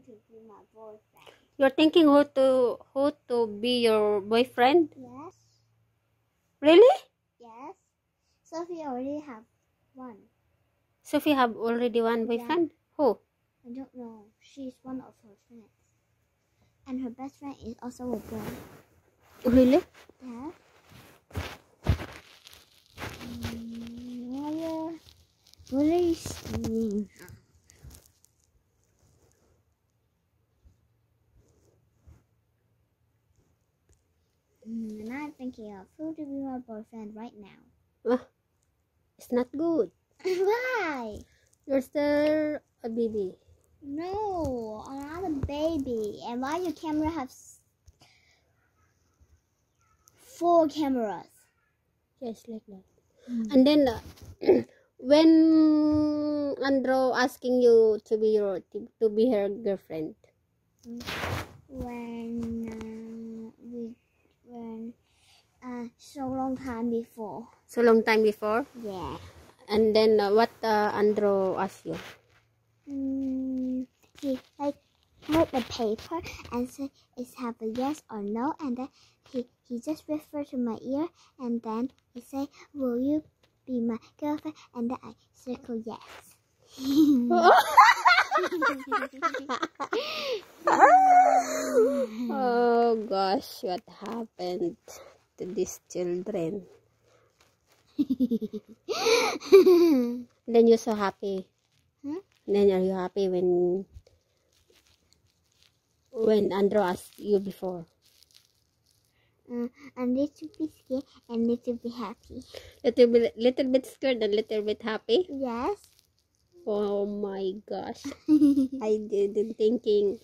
to be my boyfriend. You're thinking who to be your boyfriend? Yes. Really? Yes. Sophie already have one. Sophie have already one boyfriend? Who? I don't know. She's one of her friends. And her best friend is also a boy. Really? Yeah. What are you seeing? And I'm thinking of who to be my boyfriend right now. It's not good. Why? You're still a baby. No, I'm not a baby. And why your camera have 4 cameras? Yes, like that. And then when Andro asking you to be her girlfriend, So long time before. so long time before. Yeah. And then what Andro asked you? He like wrote the paper and said it's have a yes or no, and then he just whispered to my ear, and then he said, "Will you be my girlfriend?" And then I circle yes. Oh gosh, what happened to these children? Then you're so happy. Then are you happy when Andro asked you before? A little bit scared and little bit happy. Little bit scared and little bit happy. Yes. Oh my gosh, I didn't thinking.